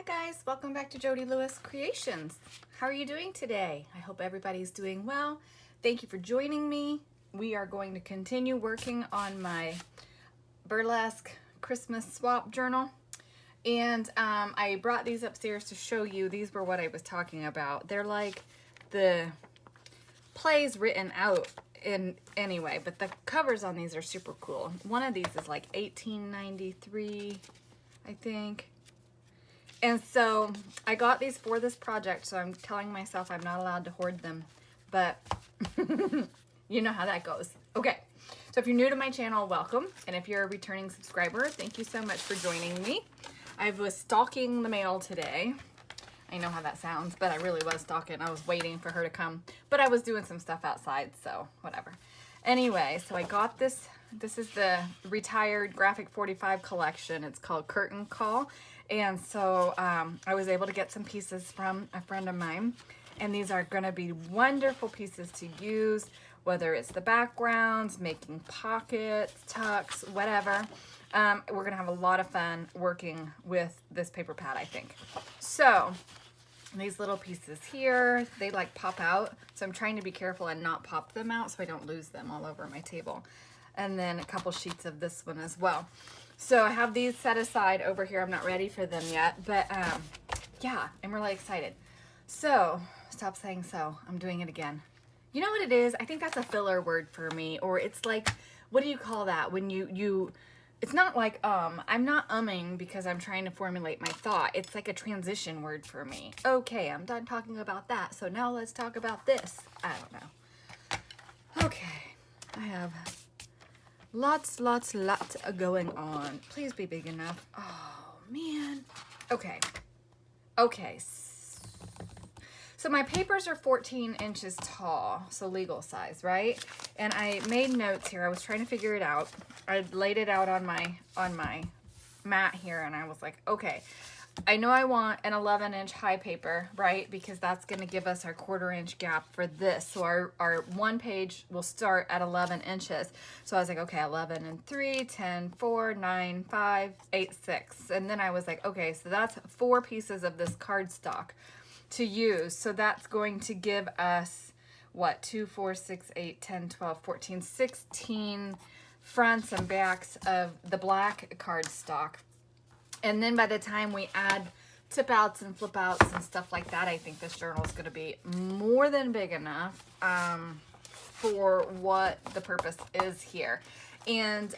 Guys, welcome back to Jody Lewis Creations. How are you doing today? I hope everybody's doing well. Thank you for joining me. We are going to continue working on my Burlesque Christmas swap journal. And I brought these upstairs to show you. These were what I was talking about. They're like the plays written out in anyway, but the covers on these are super cool. One of these is like 1893, I think. And so I got these for this project, so I'm telling myself I'm not allowed to hoard them, but you know how that goes. Okay, so if you're new to my channel, welcome. And if you're a returning subscriber, thank you so much for joining me. I was stalking the mail today. I know how that sounds, but I really was stalking. I was waiting for her to come, but I was doing some stuff outside, so whatever. Anyway, so I got this. This is the retired Graphic 45 collection. It's called Curtain Call. And so I was able to get some pieces from a friend of mine. And these are going to be wonderful pieces to use, whether it's the backgrounds, making pockets, tucks, whatever. We're going to have a lot of fun working with this paper pad, I think. So these little pieces here, they like pop out. So I'm trying to be careful and not pop them out so I don't lose them all over my table. And then a couple sheets of this one as well. So I have these set aside over here. I'm not ready for them yet, but yeah, I'm really excited. So, stop saying so. I'm doing it again. You know what it is? I think that's a filler word for me, or it's like, what do you call that? When it's not like I'm not umming because I'm trying to formulate my thought. It's like a transition word for me. Okay, I'm done talking about that. So now let's talk about this. I don't know. Okay, I have lots going on. Please be big enough. Oh, man. Okay. So my papers are 14 inches tall, so legal size, right? And I made notes here. I was trying to figure it out. I laid it out on my mat here, and I was like, okay, I know I want an 11-inch high paper, right? Because that's going to give us our 1/4 inch gap for this. So our one page will start at 11 inches. So I was like, okay, 11 and 3, 10, 4, 9, 5, 8, 6. And then I was like, okay, so that's 4 pieces of this cardstock to use. So that's going to give us, what, 2, 4, 6, 8, 10, 12, 14, 16 fronts and backs of the black cardstock. And then by the time we add tip outs and flip outs and stuff like that, I think this journal is going to be more than big enough for what the purpose is here. And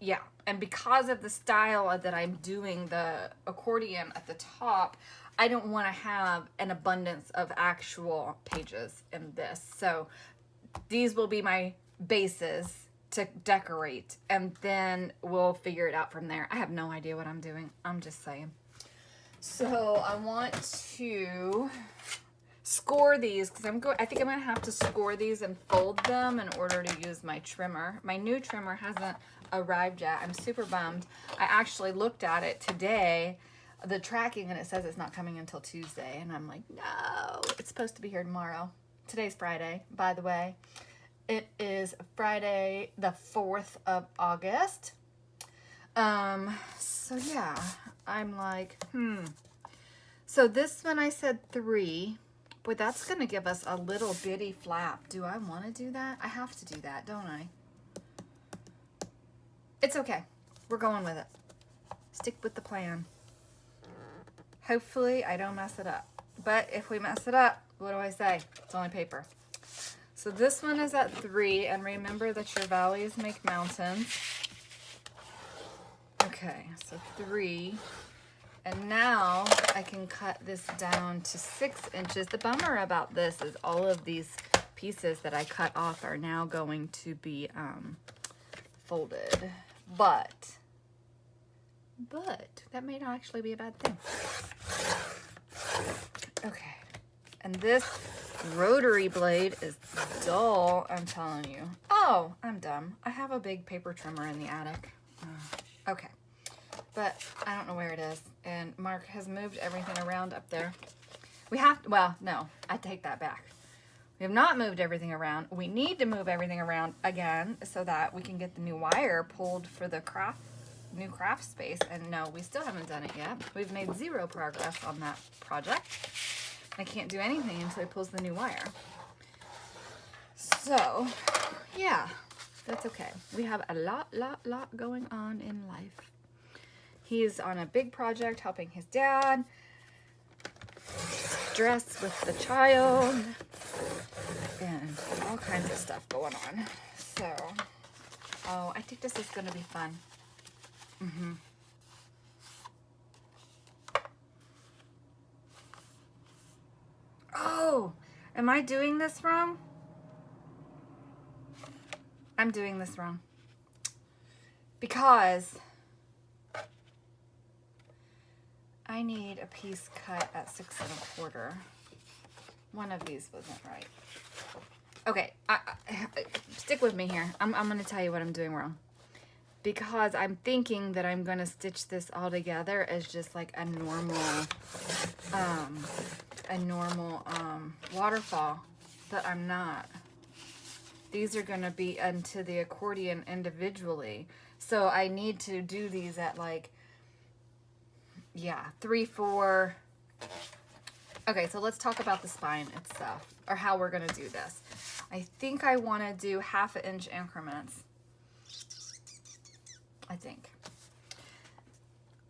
yeah, and because of the style that I'm doing the accordion at the top, I don't want to have an abundance of actual pages in this. So these will be my bases to decorate, and then we'll figure it out from there. I have no idea what I'm doing. I'm just saying. So I want to score these because I think I'm gonna have to score these and fold them in order to use my trimmer. My new trimmer hasn't arrived yet. I'm super bummed. I actually looked at it today, the tracking, and it says it's not coming until Tuesday, and I'm like, no, it's supposed to be here tomorrow. Today's Friday, by the way. It is Friday, the 4th of August. So yeah, I'm like, So this one I said 3. Boy, that's going to give us a little bitty flap. Do I want to do that? I have to do that, don't I? It's okay. We're going with it. Stick with the plan. Hopefully I don't mess it up. But if we mess it up, what do I say? It's only paper. So this one is at 3, and remember that your valleys make mountains. Okay, so 3. And now I can cut this down to 6 inches. The bummer about this is all of these pieces that I cut off are now going to be folded. But that may not actually be a bad thing. Okay, and this rotary blade is dull, I'm telling you. Oh, I'm dumb. I have a big paper trimmer in the attic. Okay, but I don't know where it is. And Mark has moved everything around up there. Well, no, I take that back. We have not moved everything around. We need to move everything around again so that we can get the new wire pulled for the craft new craft space, and no, we still haven't done it yet. We've made 0 progress on that project. I can't do anything until he pulls the new wire. So, yeah, that's okay. We have a lot going on in life. He's on a big project helping his dad, stress with the child, and all kinds of stuff going on. So, oh, I think this is going to be fun. Oh, am I doing this wrong? I'm doing this wrong. Because I need a piece cut at 6 1/4. One of these wasn't right. Okay, stick with me here. I'm going to tell you what I'm doing wrong. Because I'm thinking that I'm going to stitch this all together as just like a normal waterfall, but I'm not. These are going to be into the accordion individually. So I need to do these at like, yeah, 3, 4. Okay, so let's talk about the spine itself, or how we're going to do this. I think I want to do 1/2 inch increments. I think.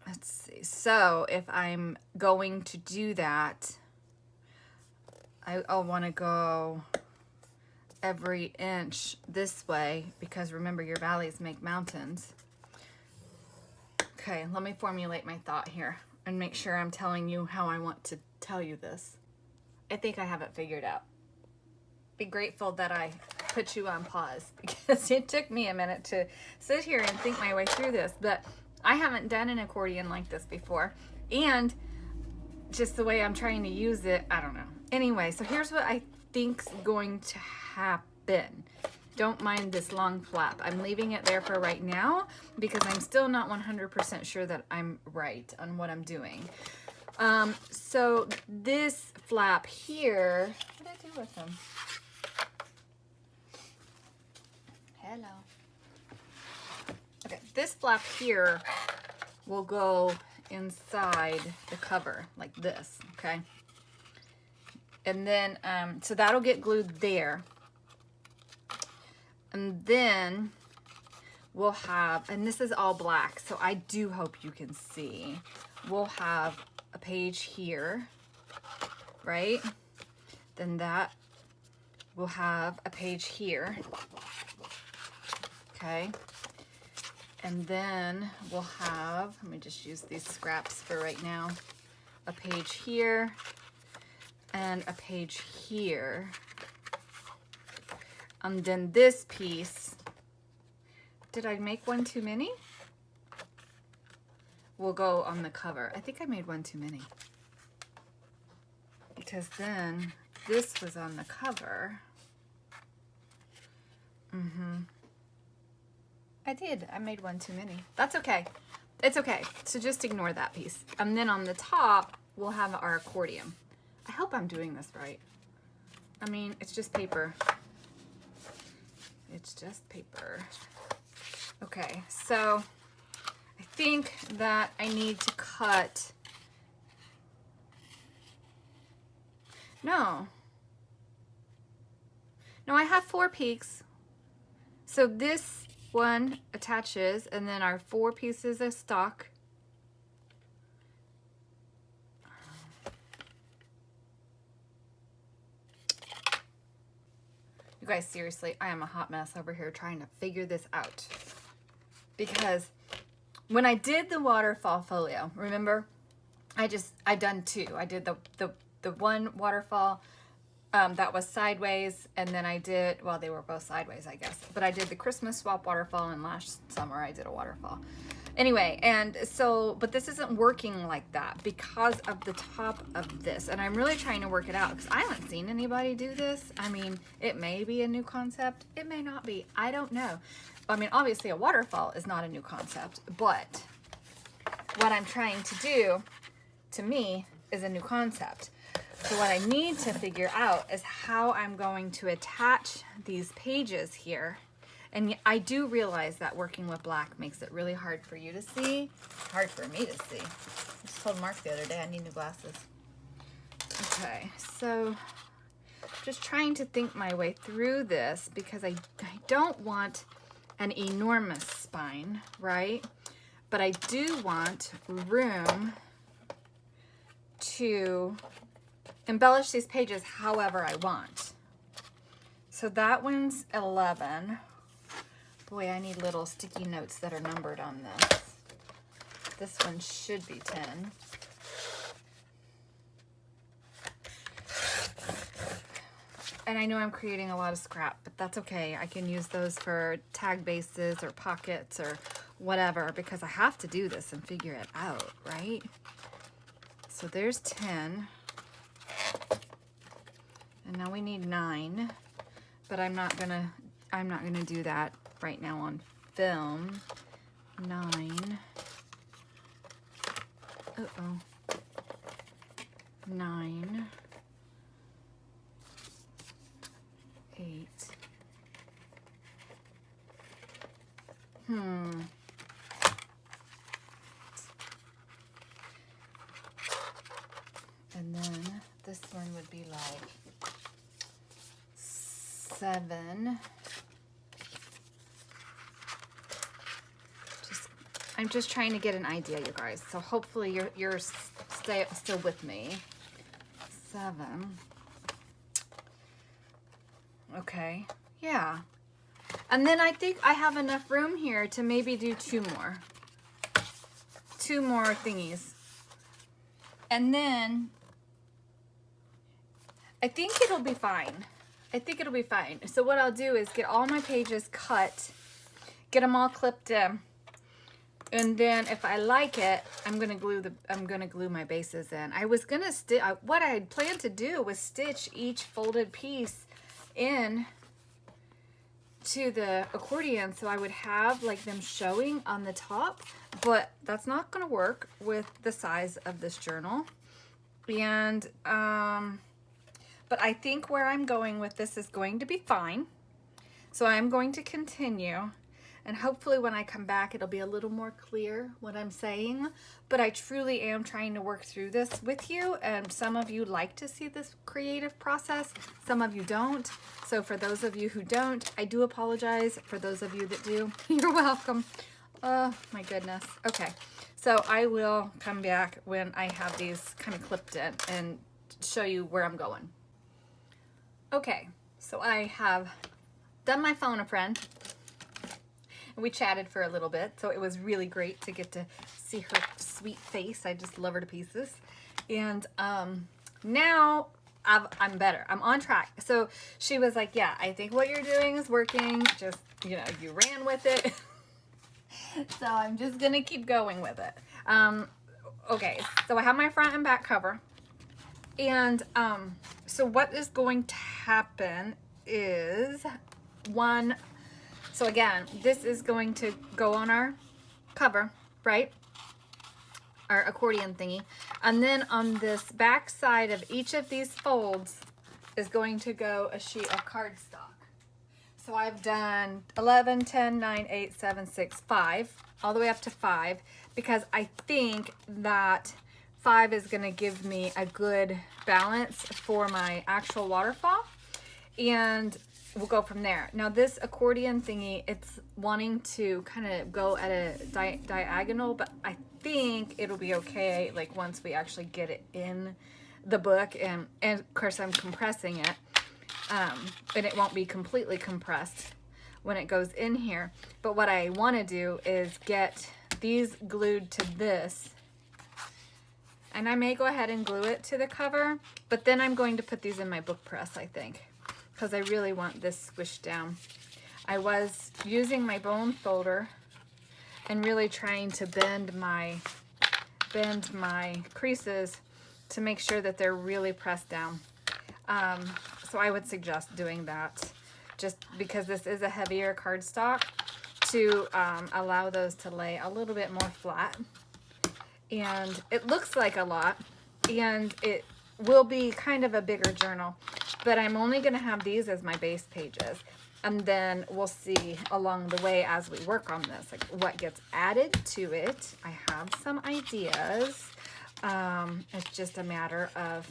Let's see. So if I'm going to do that, I'll want to go every inch this way, because remember, your valleys make mountains. Okay, let me formulate my thought here and make sure I'm telling you how I want to tell you this. I think I have it figured out. Be grateful that I put you on pause, because it took me a minute to sit here and think my way through this, but I haven't done an accordion like this before, and just the way I'm trying to use it, I don't know. Anyway, so here's what I think's going to happen. Don't mind this long flap. I'm leaving it there for right now because I'm still not 100% sure that I'm right on what I'm doing. So this flap here, what did I do with them? Hello. Okay, this flap here will go inside the cover like this, okay? And then, so that'll get glued there. And then we'll have, and this is all black, so I do hope you can see. We'll have a page here, right? Then that will have a page here, okay? And then we'll have, let me just use these scraps for right now, a page here and a page here. And then this piece, did I make one too many? Will go on the cover. I think I made one too many, because then this was on the cover. I did. I made one too many. That's okay. It's okay. So just ignore that piece. And then on the top, we'll have our accordion. I hope I'm doing this right. I mean, it's just paper. It's just paper. Okay, so I think that I need to cut. No, I have 4 peaks. So this one attaches, and then our 4 pieces of stock. You guys, seriously, I am a hot mess over here trying to figure this out. Because when I did the waterfall folio, remember, I done 2. I did the one waterfall that was sideways, and then I did, well, they were both sideways, I guess, but I did the Christmas swap waterfall, and last summer I did a waterfall. Anyway, and so, but this isn't working like that because of the top of this, and I'm really trying to work it out because I haven't seen anybody do this. I mean, it may be a new concept, it may not be, I don't know. I mean, obviously a waterfall is not a new concept, but what I'm trying to do, to me, is a new concept. So what I need to figure out is how I'm going to attach these pages here And I do realize that working with black makes it really hard for you to see. Hard for me to see. I just told Mark the other day I need new glasses. Okay, so just trying to think my way through this because I don't want an enormous spine, right? But I do want room to embellish these pages however I want. So that one's 11. Boy, I need little sticky notes that are numbered on this. This one should be 10. And I know I'm creating a lot of scrap, but that's okay. I can use those for tag bases or pockets or whatever because I have to do this and figure it out, right? So there's 10. And now we need 9, but I'm not gonna do that right now on film. 9. Uh-oh. 9. 8. And then this one would be like 7. I'm just trying to get an idea, you guys. So hopefully you're still with me. 7. Okay, yeah. And then I think I have enough room here to maybe do 2 more. 2 more thingies. And then I think it'll be fine. I think it'll be fine. So what I'll do is get all my pages cut, get them all clipped in. And then if I like it, I'm gonna glue my bases in. I was gonna what I had planned to do was stitch each folded piece in to the accordion so I would have like them showing on the top, but that's not gonna work with the size of this journal. And but I think where I'm going with this is going to be fine. So I'm going to continue. And hopefully when I come back, it'll be a little more clear what I'm saying. But I truly am trying to work through this with you. And some of you like to see this creative process. Some of you don't. So for those of you who don't, I do apologize. For those of you that do, you're welcome. Oh my goodness. Okay. So I will come back when I have these kind of clipped in and show you where I'm going. Okay. So I have done my phone a friend. We chatted for a little bit, so it was really great to get to see her sweet face. I just love her to pieces. And now I'm better. I'm on track. So she was like, yeah, I think what you're doing is working. Just, you know, you ran with it. So I'm just going to keep going with it. Okay, so I have my front and back cover. And so what is going to happen is so again, this is going to go on our cover, right? Our accordion thingy. And then on this back side of each of these folds is going to go a sheet of cardstock. So I've done 11, 10, 9, 8, 7, 6, 5, all the way up to 5, because I think that 5 is going to give me a good balance for my actual waterfall. And we'll go from there. Now this accordion thingy, it's wanting to kind of go at a diagonal, but I think it'll be okay like once we actually get it in the book, and of course I'm compressing it, and it won't be completely compressed when it goes in here. But what I want to do is get these glued to this, and I may go ahead and glue it to the cover, but then I'm going to put these in my book press, I think, because I really want this squished down. I was using my bone folder and really trying to bend my creases to make sure that they're really pressed down. So I would suggest doing that, just because this is a heavier cardstock, to allow those to lay a little bit more flat. And it looks like a lot, and it will be kind of a bigger journal, but I'm only going to have these as my base pages. And then we'll see along the way as we work on this, like what gets added to it. I have some ideas. It's just a matter of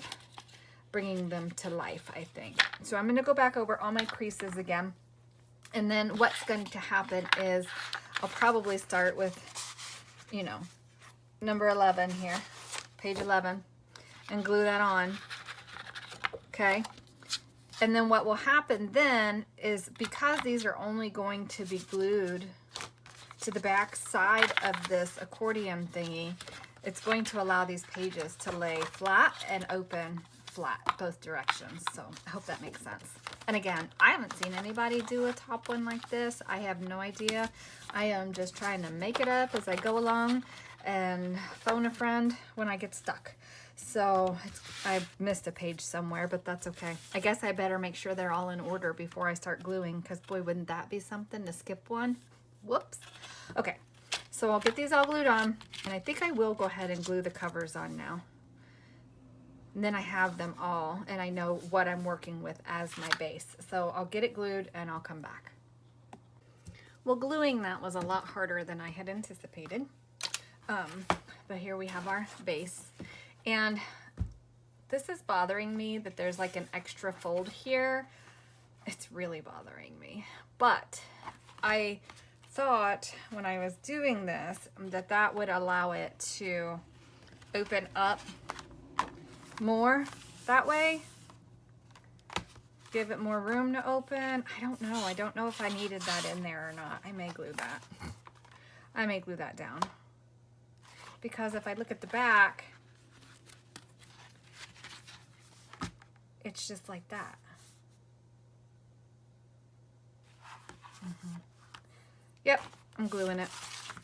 bringing them to life, I think. So I'm going to go back over all my creases again. And then what's going to happen is I'll probably start with, you know, number 11 here, page 11, and glue that on. Okay. And then what will happen then is, because these are only going to be glued to the back side of this accordion thingy, it's going to allow these pages to lay flat and open flat both directions. So I hope that makes sense. And again, I haven't seen anybody do a top one like this. I have no idea. I am just trying to make it up as I go along and phone a friend when I get stuck. So I missed a page somewhere, but that's okay. I guess I better make sure they're all in order before I start gluing, because boy, wouldn't that be something to skip one? Whoops. Okay, so I'll get these all glued on, and I think I will go ahead and glue the covers on now. And then I have them all, and I know what I'm working with as my base. So I'll get it glued, and I'll come back. Well, gluing that was a lot harder than I had anticipated. But here we have our base. And this is bothering me that there's like an extra fold here. It's really bothering me. But I thought when I was doing this that that would allow it to open up more that way. Give it more room to open. I don't know. I don't know if I needed that in there or not. I may glue that. I may glue that down. Because if I look at the back, it's just like that. Yep, I'm gluing it.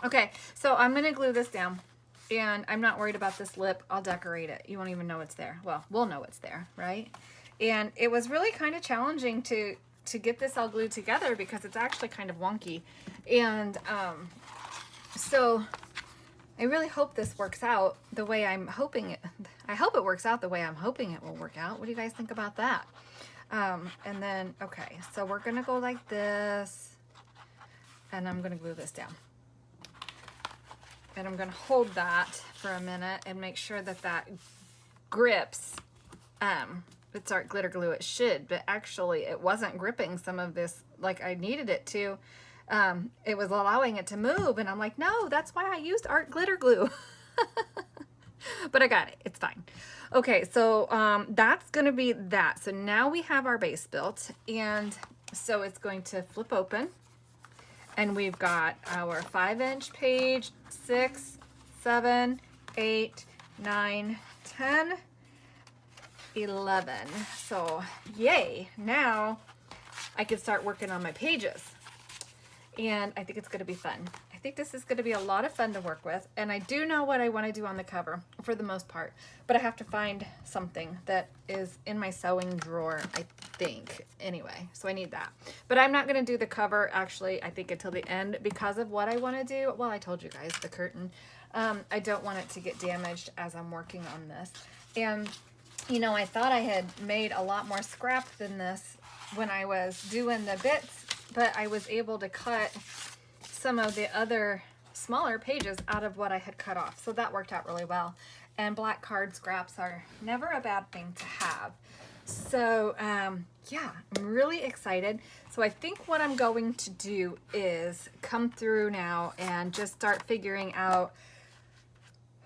Okay, so I'm gonna glue this down, and I'm not worried about this lip. I'll decorate it. You won't even know it's there. Well, we'll know it's there, right? And it was really kind of challenging to get this all glued together because it's actually kind of wonky. And so I really hope this works out the way I'm hoping it. I hope it works out the way I'm hoping it will work out. What do you guys think about that? And then, okay, so we're gonna go like this, and I'm gonna glue this down. And I'm gonna hold that for a minute and make sure that that grips. It's our glitter glue, it should, but actually it wasn't gripping some of this like I needed it to. It was allowing it to move, and I'm like, no, that's why I used art glitter glue. But I got it. It's fine. Okay, so that's going to be that. So now we have our base built, and so it's going to flip open, and we've got our 5-inch page, 6, 7, 8, 9, 10, 11. So yay, now I can start working on my pages. And I think it's going to be fun. I think this is going to be a lot of fun to work with. And I do know what I want to do on the cover for the most part. But I have to find something that is in my sewing drawer, I think. Anyway, so I need that. But I'm not going to do the cover, actually, I think until the end because of what I want to do. Well, I told you guys, the curtain. I don't want it to get damaged as I'm working on this. And, you know, I thought I had made a lot more scrap than this when I was doing the bits, but I was able to cut some of the other smaller pages out of what I had cut off. So that worked out really well. And black card scraps are never a bad thing to have. So yeah, I'm really excited. So I think what I'm going to do is come through now and just start figuring out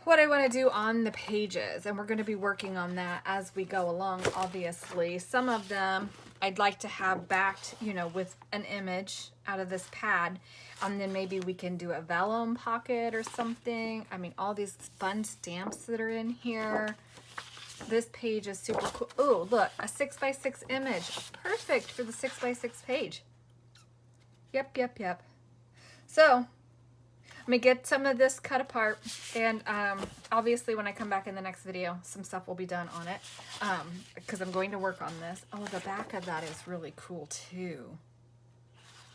what I want to do on the pages. And we're going to be working on that as we go along, obviously. Some of them I'd like to have backed, you know, with an image out of this pad. And then maybe we can do a vellum pocket or something. I mean, all these fun stamps that are in here. This page is super cool. Oh, look, a 6x6 image. Perfect for the 6x6 page. Yep, yep, yep. So I'm gonna get some of this cut apart, and obviously when I come back in the next video, some stuff will be done on it, because I'm going to work on this. Oh, the back of that is really cool too.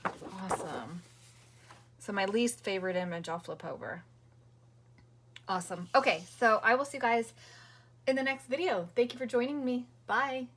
Awesome. So my least favorite image I'll flip over. Awesome. Okay, so I will see you guys in the next video. Thank you for joining me. Bye.